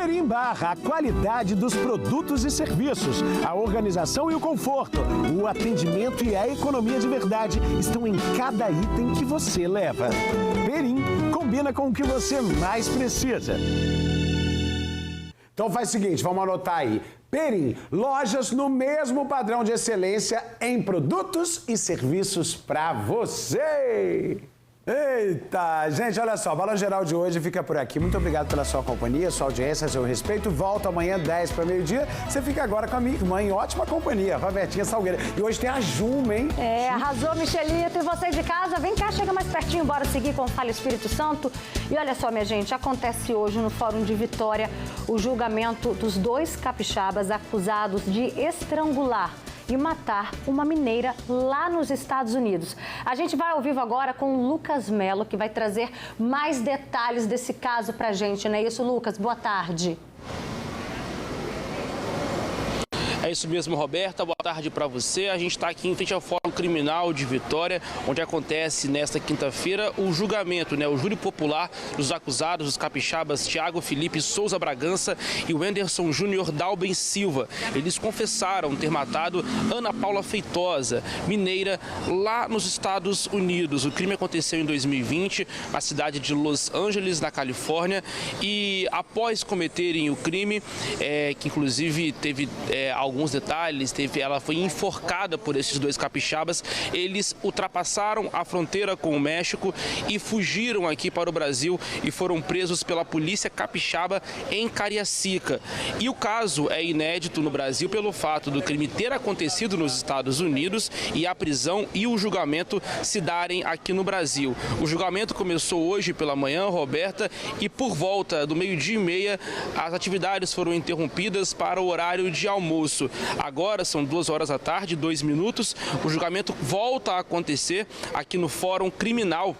Perim Bar, a qualidade dos produtos e serviços, a organização e o conforto, o atendimento e a economia de verdade estão em cada item que você leva. Perim combina com o que você mais precisa. Então faz o seguinte, vamos anotar aí. Perim, lojas no mesmo padrão de excelência em produtos e serviços para você. Eita, gente, olha só, o Balanço Geral de hoje fica por aqui. Muito obrigado pela sua companhia, sua audiência, seu respeito. Volto amanhã, 10 para meio-dia. Você fica agora com a minha irmã em ótima companhia, Robertinha Salgueira. E hoje tem a Juma, hein? Arrasou, Michelito. E vocês de casa, vem cá, chega mais pertinho, bora seguir com o Fala Espírito Santo. E olha só, minha gente, acontece hoje no Fórum de Vitória o julgamento dos 2 capixabas acusados de estrangular e matar uma mineira lá nos Estados Unidos. A gente vai ao vivo agora com o Lucas Mello, que vai trazer mais detalhes desse caso pra gente, não é isso, Lucas? Boa tarde. É isso mesmo, Roberta. Boa tarde para você. A gente está aqui em frente ao Fórum Criminal de Vitória, onde acontece nesta quinta-feira o julgamento, o júri popular dos acusados, os capixabas Tiago Felipe Souza Bragança e o Anderson Júnior Dalben Silva. Eles confessaram ter matado Ana Paula Feitosa, mineira, lá nos Estados Unidos. O crime aconteceu em 2020, na cidade de Los Angeles, na Califórnia, e após cometerem o crime, que inclusive teve alguns detalhes, ela foi enforcada por esses 2 capixabas, eles ultrapassaram a fronteira com o México e fugiram aqui para o Brasil e foram presos pela polícia capixaba em Cariacica. E o caso é inédito no Brasil pelo fato do crime ter acontecido nos Estados Unidos e a prisão e o julgamento se darem aqui no Brasil. O julgamento começou hoje pela manhã, Roberta, e por volta do 12h30 as atividades foram interrompidas para o horário de almoço. Agora são 2h da tarde, 2 minutos. O julgamento volta a acontecer aqui no Fórum Criminal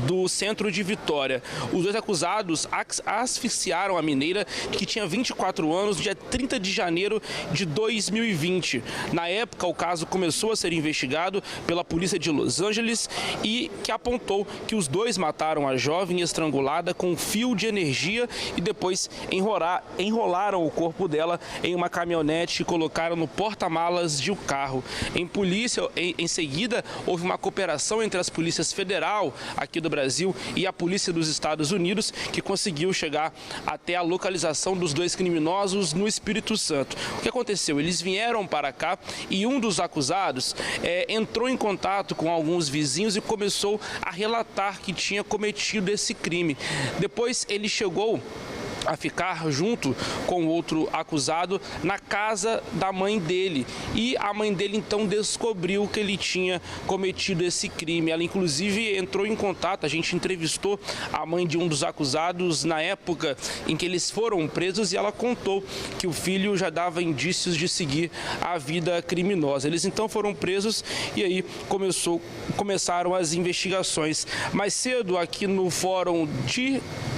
do centro de Vitória. Os 2 acusados asfixiaram a mineira, que tinha 24 anos, no dia 30 de janeiro de 2020. Na época, o caso começou a ser investigado pela polícia de Los Angeles e que apontou que os 2 mataram a jovem estrangulada com um fio de energia e depois enrolaram o corpo dela em uma caminhonete e colocaram no porta-malas de um carro. Em seguida, houve uma cooperação entre as polícias federal aqui do Brasil e a polícia dos Estados Unidos, que conseguiu chegar até a localização dos 2 criminosos no Espírito Santo. O que aconteceu? Eles vieram para cá e um dos acusados entrou em contato com alguns vizinhos e começou a relatar que tinha cometido esse crime. Depois ele chegou a ficar junto com o outro acusado na casa da mãe dele. E a mãe dele então descobriu que ele tinha cometido esse crime. Ela inclusive entrou em contato, a gente entrevistou a mãe de um dos acusados na época em que eles foram presos e ela contou que o filho já dava indícios de seguir a vida criminosa. Eles então foram presos e aí começaram as investigações. Mais cedo aqui no Fórum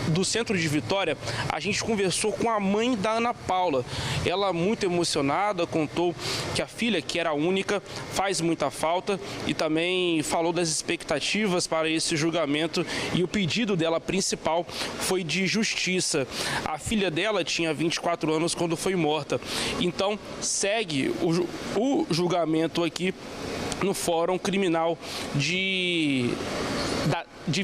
do centro de Vitória, a gente conversou com a mãe da Ana Paula. Ela, muito emocionada, contou que a filha, que era a única, faz muita falta e também falou das expectativas para esse julgamento e o pedido dela principal foi de justiça. A filha dela tinha 24 anos quando foi morta. Então, segue o julgamento aqui no Fórum Criminal de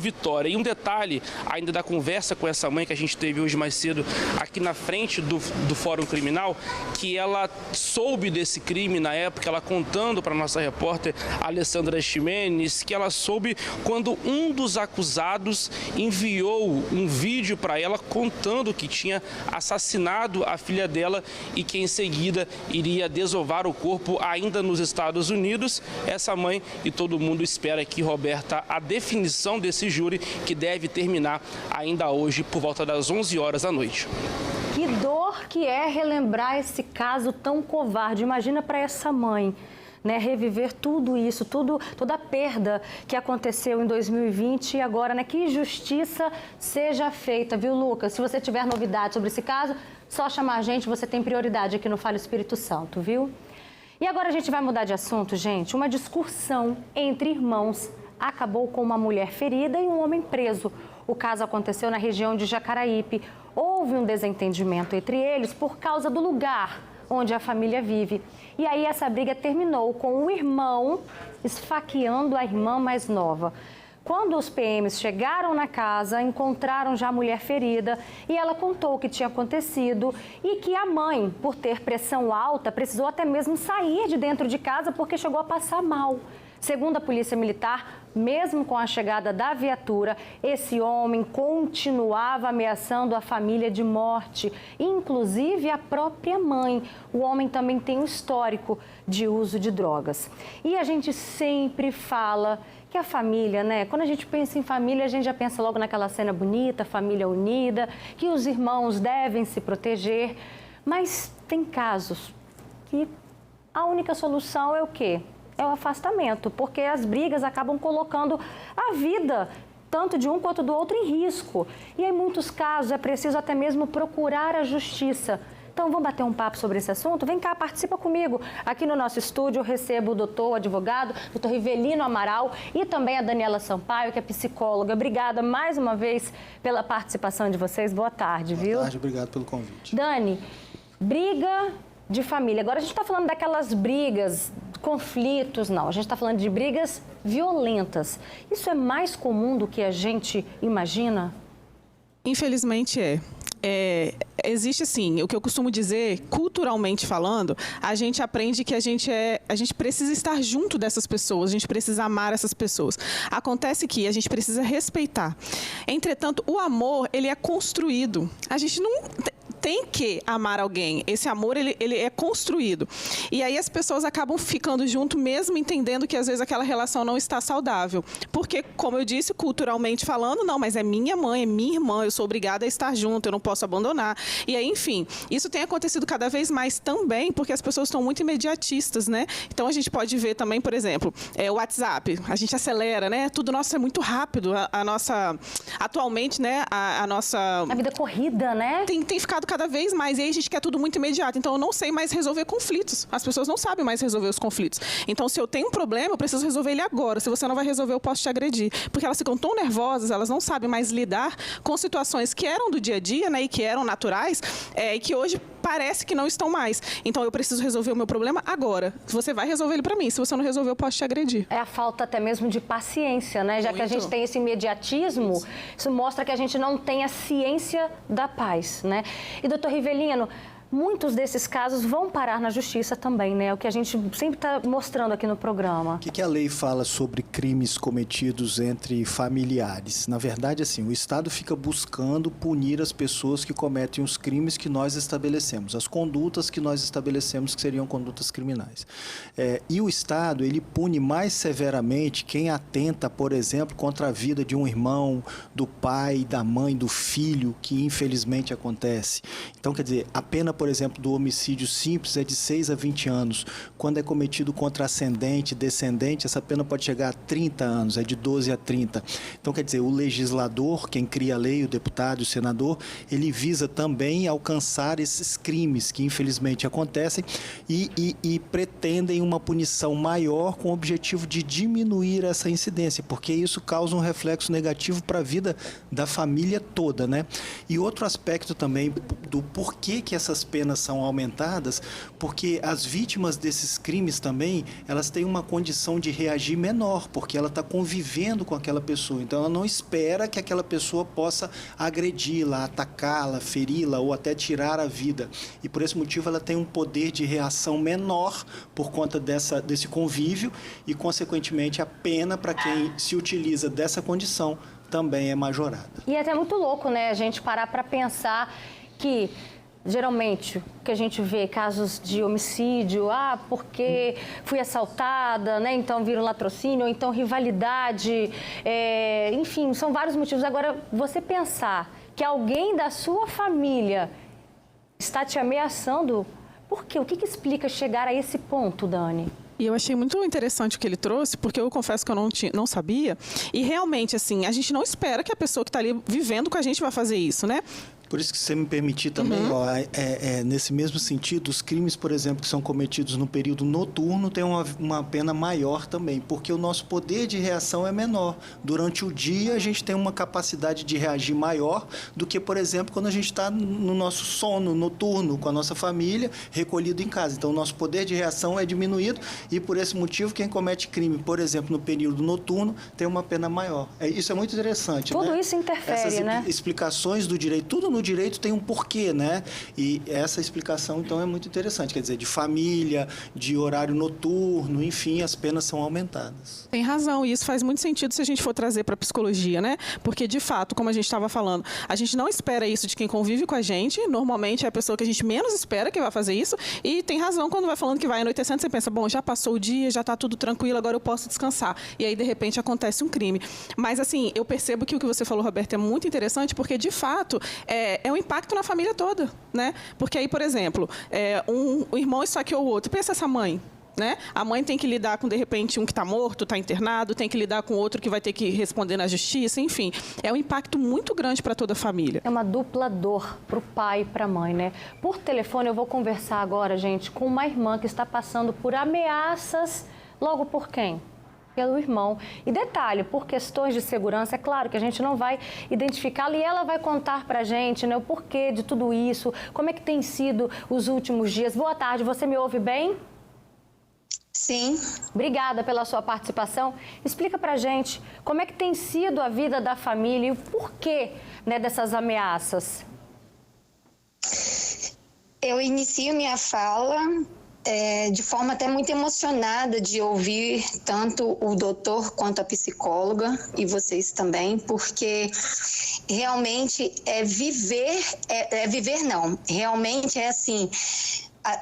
Vitória. E um detalhe ainda da conversa com essa mãe que a gente teve hoje mais cedo aqui na frente do Fórum Criminal, que ela soube desse crime na época, ela contando para a nossa repórter Alessandra Ximenes, que ela soube quando um dos acusados enviou um vídeo para ela contando que tinha assassinado a filha dela e que em seguida iria desovar o corpo ainda nos Estados Unidos. Essa mãe e todo mundo espera aqui, Roberta, a definição desse júri, que deve terminar ainda hoje por volta das 11h da noite. Que dor que é relembrar esse caso tão covarde. Imagina para essa mãe, né, reviver tudo isso, toda a perda que aconteceu em 2020 e agora, né, que justiça seja feita, viu, Lucas? Se você tiver novidade sobre esse caso, só chamar a gente, você tem prioridade aqui no Fala Espírito Santo, viu? E agora a gente vai mudar de assunto, gente. Uma discussão entre irmãos acabou com uma mulher ferida e um homem preso. O caso aconteceu na região de Jacaraípe, houve um desentendimento entre eles por causa do lugar onde a família vive. E aí essa briga terminou com o irmão esfaqueando a irmã mais nova. Quando os PMs chegaram na casa, encontraram já a mulher ferida e ela contou o que tinha acontecido e que a mãe, por ter pressão alta, precisou até mesmo sair de dentro de casa porque chegou a passar mal. Segundo a Polícia Militar, mesmo com a chegada da viatura, esse homem continuava ameaçando a família de morte, inclusive a própria mãe. O homem também tem um histórico de uso de drogas. E a gente sempre fala que a família, né? Quando a gente pensa em família, a gente já pensa logo naquela cena bonita, família unida, que os irmãos devem se proteger. Mas tem casos que a única solução é o quê? É o afastamento, porque as brigas acabam colocando a vida, tanto de um quanto do outro, em risco. E em muitos casos é preciso até mesmo procurar a justiça. Então, vamos bater um papo sobre esse assunto? Vem cá, participa comigo. Aqui no nosso estúdio eu recebo o doutor, o advogado, doutor Rivelino Amaral e também a Daniela Sampaio, que é psicóloga. Obrigada mais uma vez pela participação de vocês. Boa tarde, viu? Boa tarde, obrigado pelo convite. Dani, briga de família. Agora a gente está falando daquelas brigas, conflitos, não. A gente está falando de brigas violentas. Isso é mais comum do que a gente imagina? Infelizmente existe assim, o que eu costumo dizer, culturalmente falando, a gente aprende que a gente precisa estar junto dessas pessoas, a gente precisa amar essas pessoas. Acontece que a gente precisa respeitar. Entretanto, o amor, ele é construído. A gente não tem que amar alguém. Esse amor, ele é construído. E aí as pessoas acabam ficando junto, mesmo entendendo que às vezes aquela relação não está saudável. Porque, como eu disse, culturalmente falando, não, mas é minha mãe, é minha irmã, eu sou obrigada a estar junto, eu não posso abandonar. E aí, enfim, isso tem acontecido cada vez mais também, porque as pessoas estão muito imediatistas, né? Então a gente pode ver também, por exemplo, o WhatsApp, a gente acelera, né? Tudo nosso é muito rápido, atualmente, né? A vida corrida, né? Tem ficado cada vez mais, e aí a gente quer tudo muito imediato. Então eu não sei mais resolver conflitos. As pessoas não sabem mais resolver os conflitos. Então se eu tenho um problema, eu preciso resolver ele agora. Se você não vai resolver, eu posso te agredir. Porque elas ficam tão nervosas, elas não sabem mais lidar com situações que eram do dia a dia, né, e que eram naturais, e que hoje parece que não estão mais. Então eu preciso resolver o meu problema agora. Você vai resolver ele para mim. Se você não resolver, eu posso te agredir. É a falta até mesmo de paciência, né? Já que a gente tem esse imediatismo, isso mostra que a gente não tem a ciência da paz, né? E, doutor Rivelino, muitos desses casos vão parar na justiça também, né? O que a gente sempre está mostrando aqui no programa. O que a lei fala sobre crimes cometidos entre familiares? Na verdade, assim, o Estado fica buscando punir as pessoas que cometem os crimes que nós estabelecemos, as condutas que nós estabelecemos que seriam condutas criminais. E o Estado, ele pune mais severamente quem atenta, por exemplo, contra a vida de um irmão, do pai, da mãe, do filho, que infelizmente acontece. Então, quer dizer, a pena, por exemplo, do homicídio simples é de 6 a 20 anos. Quando é cometido contra ascendente, descendente, essa pena pode chegar a 30 anos, é de 12 a 30. Então, quer dizer, o legislador, quem cria a lei, o deputado, o senador, ele visa também alcançar esses crimes que infelizmente acontecem e pretendem uma punição maior com o objetivo de diminuir essa incidência, porque isso causa um reflexo negativo para a vida da família toda, né? E outro aspecto também do porquê que essas penas são aumentadas, porque as vítimas desses crimes também, elas têm uma condição de reagir menor, porque ela está convivendo com aquela pessoa. Então, ela não espera que aquela pessoa possa agredi-la, atacá-la, feri-la ou até tirar a vida. E, por esse motivo, ela tem um poder de reação menor por conta desse convívio e, consequentemente, a pena para quem se utiliza dessa condição também é majorada. E é até muito louco, né, a gente parar para pensar que geralmente, o que a gente vê, casos de homicídio, porque fui assaltada, né? Então vira um latrocínio, ou então rivalidade, enfim, são vários motivos. Agora, você pensar que alguém da sua família está te ameaçando, por quê? O que explica chegar a esse ponto, Dani? E eu achei muito interessante o que ele trouxe, porque eu confesso que eu não sabia. E realmente, assim, a gente não espera que a pessoa que está ali vivendo com a gente vai fazer isso, né? Por isso que, se você me permitir também, nesse mesmo sentido, os crimes, por exemplo, que são cometidos no período noturno têm uma pena maior também, porque o nosso poder de reação é menor. Durante o dia, a gente tem uma capacidade de reagir maior do que, por exemplo, quando a gente está no nosso sono noturno, com a nossa família, recolhido em casa. Então, o nosso poder de reação é diminuído e, por esse motivo, quem comete crime, por exemplo, no período noturno, tem uma pena maior. Isso é muito interessante, Tudo né? isso interfere, Essas né? explicações do direito, tudo no direito tem um porquê, né? E essa explicação, então, é muito interessante. Quer dizer, de família, de horário noturno, enfim, as penas são aumentadas. Tem razão, e isso faz muito sentido se a gente for trazer para a psicologia, né? Porque, de fato, como a gente estava falando, a gente não espera isso de quem convive com a gente, normalmente é a pessoa que a gente menos espera que vai fazer isso, e tem razão quando vai falando que vai anoitecendo, você pensa, bom, já passou o dia, já está tudo tranquilo, agora eu posso descansar. E aí, de repente, acontece um crime. Mas, assim, eu percebo que o que você falou, Roberto, é muito interessante, porque, de fato, é um impacto na família toda, né? Porque aí, por exemplo, um irmão esfaqueou o outro. Pensa essa mãe, né? A mãe tem que lidar com, de repente, um que está morto, está internado, tem que lidar com outro que vai ter que responder na justiça, enfim. É um impacto muito grande para toda a família. É uma dupla dor para o pai e para a mãe, né? Por telefone, eu vou conversar agora, gente, com uma irmã que está passando por ameaças. Logo por quem? Pelo irmão. E detalhe, por questões de segurança, é claro que a gente não vai identificá-la e ela vai contar pra gente, né, o porquê de tudo isso, como é que tem sido os últimos dias. Boa tarde, você me ouve bem? Sim. Obrigada pela sua participação. Explica pra gente como é que tem sido a vida da família e o porquê, né, dessas ameaças. Eu inicio minha fala de forma até muito emocionada de ouvir tanto o doutor quanto a psicóloga e vocês também, porque realmente realmente é assim,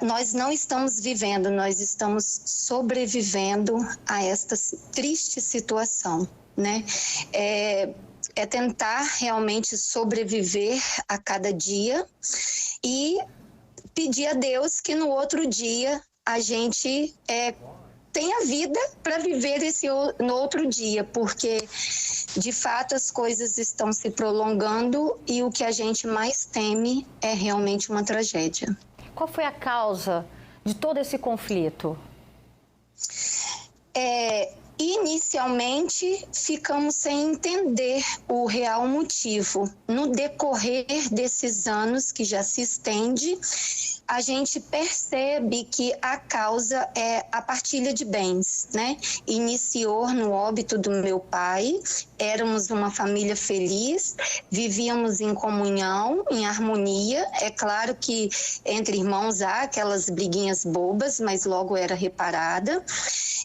nós não estamos vivendo, nós estamos sobrevivendo a esta triste situação, né? É tentar realmente sobreviver a cada dia e pedir a Deus que no outro dia a gente tenha vida para viver no outro dia, porque de fato as coisas estão se prolongando e o que a gente mais teme é realmente uma tragédia. Qual foi a causa de todo esse conflito? Inicialmente, ficamos sem entender o real motivo. No decorrer desses anos que já se estende, a gente percebe que a causa é a partilha de bens, né? Iniciou no óbito do meu pai, éramos uma família feliz, vivíamos em comunhão, em harmonia. É claro que entre irmãos há aquelas briguinhas bobas, mas logo era reparada.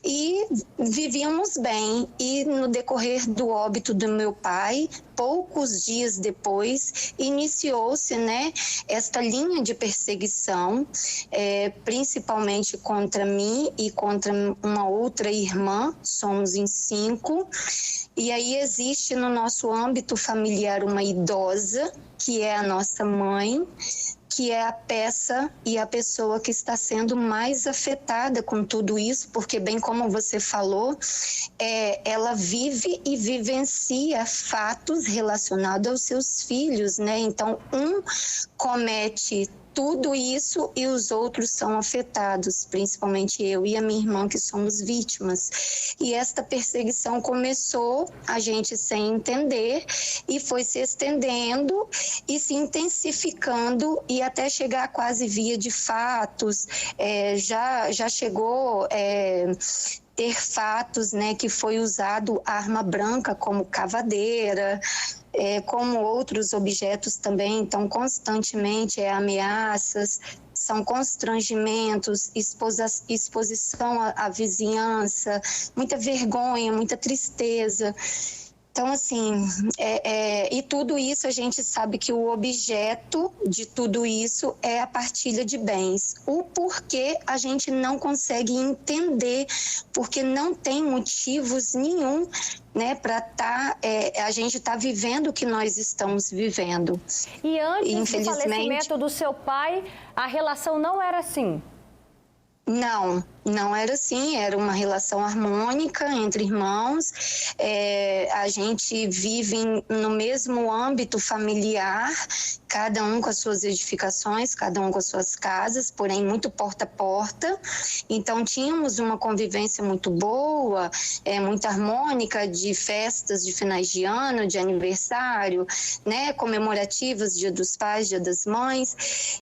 E vivíamos bem, e no decorrer do óbito do meu pai, poucos dias depois, iniciou-se, né, esta linha de perseguição, principalmente contra mim e contra uma outra irmã, somos em 5, e aí existe no nosso âmbito familiar uma idosa, que é a nossa mãe, que é a peça e a pessoa que está sendo mais afetada com tudo isso, porque bem como você falou, ela vive e vivencia fatos relacionados aos seus filhos, né? Então, um comete tudo isso e os outros são afetados, principalmente eu e a minha irmã, que somos vítimas. E esta perseguição começou, a gente sem entender, e foi se estendendo e se intensificando e até chegar a quase via de fatos. Já chegou ter fatos, né, que foi usado arma branca como cavadeira, como outros objetos também. Então, constantemente ameaças, são constrangimentos, exposição à vizinhança, muita vergonha, muita tristeza. Então, assim, e tudo isso a gente sabe que o objeto de tudo isso é a partilha de bens. O porquê a gente não consegue entender, porque não tem motivos nenhum, né, para a gente tá vivendo o que nós estamos vivendo. E antes do falecimento do seu pai, a relação não era assim? Não era assim, era uma relação harmônica entre irmãos. A gente vive no mesmo âmbito familiar, cada um com as suas edificações, cada um com as suas casas, porém muito porta a porta. Então tínhamos uma convivência muito boa, muito harmônica, de festas de finais de ano, de aniversário, né, comemorativas, Dia dos Pais, Dia das Mães.